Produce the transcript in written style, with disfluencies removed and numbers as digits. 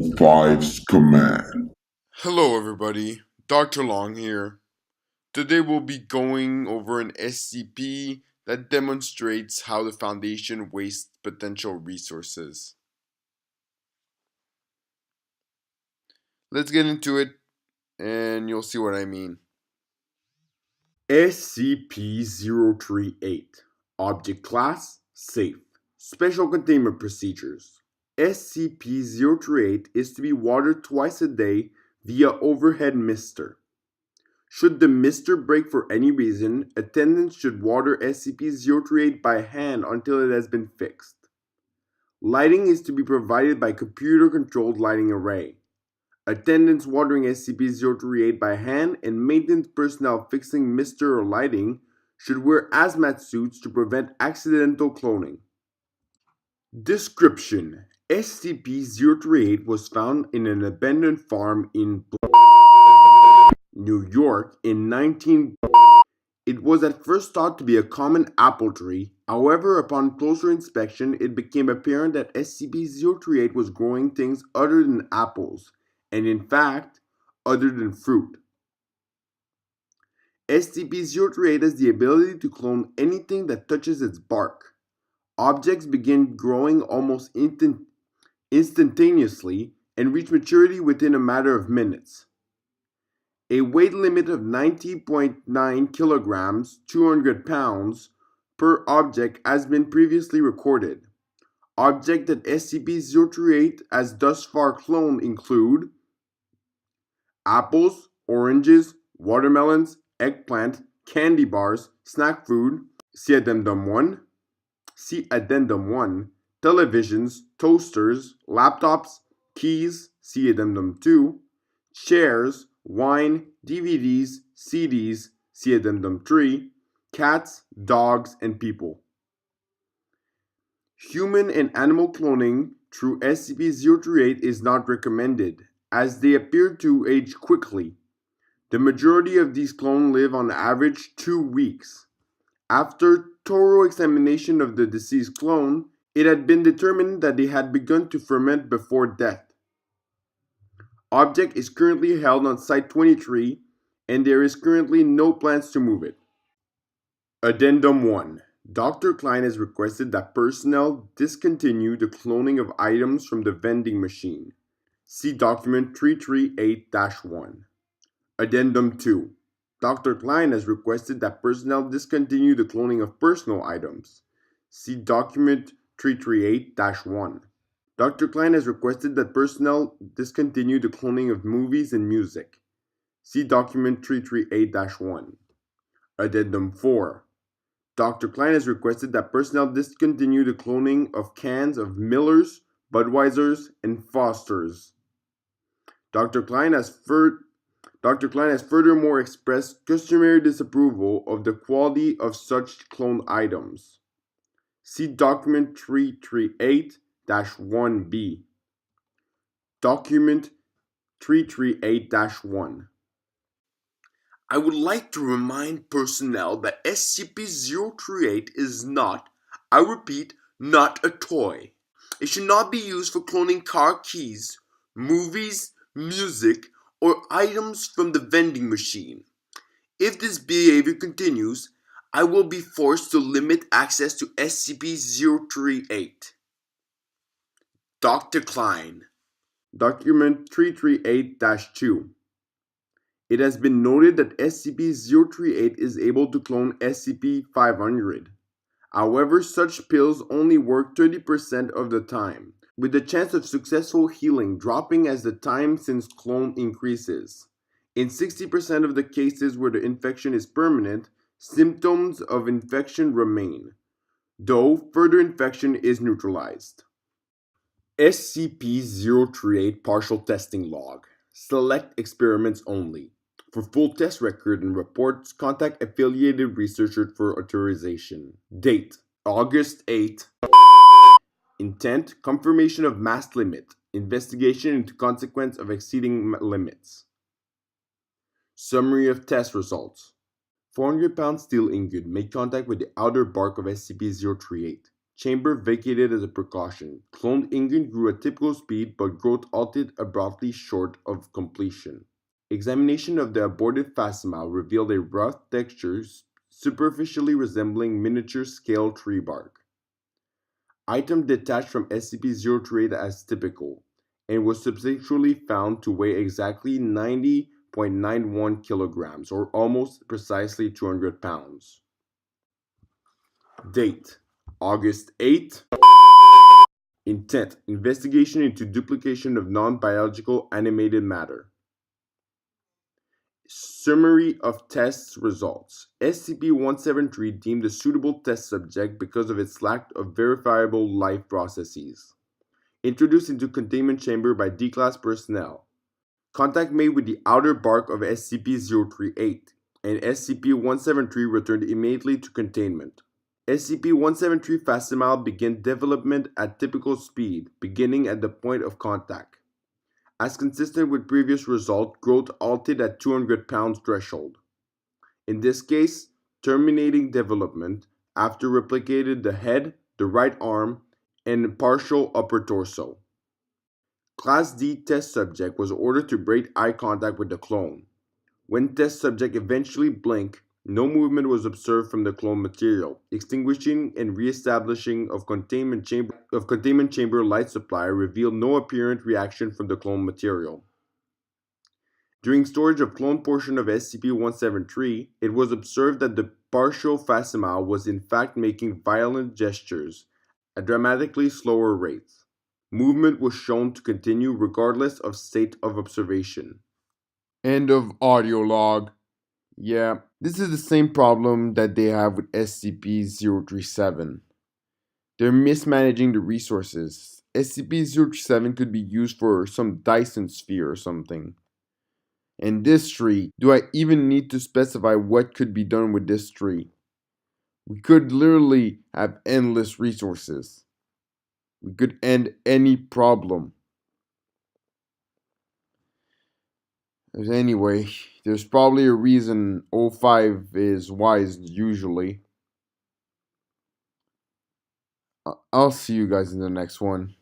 035's command. Hello everybody, Dr. Long here. Today we'll be going over an SCP that demonstrates how the Foundation wastes potential resources. Let's get into it and you'll see what I mean. SCP-038 Object Class Safe Special Containment Procedures SCP-038 is to be watered twice a day via overhead mister. Should the mister break for any reason, attendants should water SCP-038 by hand until it has been fixed. Lighting is to be provided by computer-controlled lighting array. Attendants watering SCP-038 by hand and maintenance personnel fixing mister or lighting should wear hazmat suits to prevent accidental cloning. Description: SCP-038 was found in an abandoned farm in New York in 19. It was at first thought to be a common apple tree. However, upon closer inspection, it became apparent that SCP-038 was growing things other than apples, and in fact, other than fruit. SCP-038 has the ability to clone anything that touches its bark. Objects begin growing almost instantaneously and reach maturity within a matter of minutes. A weight limit of 90.9 kilograms, 200 pounds, per object has been previously recorded. Objects that SCP-038 has thus far cloned include apples, oranges, watermelons, eggplant, candy bars, snack food, see Addendum 1, televisions, toasters, laptops, keys, see Addendum 2, chairs, wine, DVDs, CDs, see Addendum 3, cats, dogs, and people. Human and animal cloning through SCP-038 is not recommended, as they appear to age quickly. The majority of these clones live on average 2 weeks. After thorough examination of the deceased clone, it had been determined that they had begun to ferment before death. Object is currently held on Site-23, and there is currently no plans to move it. Addendum 1. Dr. Klein has requested that personnel discontinue the cloning of items from the vending machine. See Document 338-1. Addendum 2. Dr. Klein has requested that personnel discontinue the cloning of personal items. See Document 338-1. Dr. Klein has requested that personnel discontinue the cloning of movies and music. See Document 338-1. Addendum 4. Dr. Klein has requested that personnel discontinue the cloning of cans of Miller's, Budweiser's, and Foster's. Dr. Klein has furthermore expressed customary disapproval of the quality of such cloned items. See Document 338-1B. Document 338-1. I would like to remind personnel that SCP-038 is not, I repeat, not a toy. It should not be used for cloning car keys, movies, music, or items from the vending machine. If this behavior continues, I will be forced to limit access to SCP-038. Dr. Klein. Document 338-2. It has been noted that SCP-038 is able to clone SCP-500. However, such pills only work 30% of the time, with the chance of successful healing dropping as the time since clone increases. In 60% of the cases where the infection is permanent, symptoms of infection remain, though further infection is neutralized. SCP-038 Partial Testing Log. Select experiments only. For full test record and reports, contact affiliated researchers for authorization. Date: August 8. Intent: confirmation of mass limit. Investigation into consequence of exceeding limits. Summary of test results. 400-pound steel ingot made contact with the outer bark of SCP-038. Chamber vacated as a precaution. Cloned ingredient grew at typical speed, but growth halted abruptly short of completion. Examination of the aborted facsimile revealed a rough texture superficially resembling miniature scale tree bark. Item detached from SCP-038 as typical, and was subsequently found to weigh exactly 90.91 kilograms, or almost precisely 200 pounds. Date: August 8. Intent: investigation into duplication of non-biological animated matter. Summary of test results. SCP-173 deemed a suitable test subject because of its lack of verifiable life processes. Introduced into containment chamber by D-Class personnel. Contact made with the outer bark of SCP-038, and SCP-173 returned immediately to containment. SCP-173 facsimile began development at typical speed, beginning at the point of contact. As consistent with previous result, growth halted at 200 pounds threshold. In this case, terminating development after replicated the head, the right arm, and partial upper torso. Class D test subject was ordered to break eye contact with the clone. When test subject eventually blinked, no movement was observed from the clone material. Extinguishing and re-establishing of containment chamber light supply revealed no apparent reaction from the clone material. During storage of clone portion of SCP-173, it was observed that the partial facsimile was in fact making violent gestures at dramatically slower rates. Movement was shown to continue regardless of state of observation. End of audio log. Yeah, this is the same problem that they have with SCP-037. They're mismanaging the resources. SCP-037 could be used for some Dyson sphere or something. And this tree, do I even need to specify what could be done with this tree? We could literally have endless resources. We could end any problem. Anyway, there's probably a reason O5 is wise usually. I'll see you guys in the next one.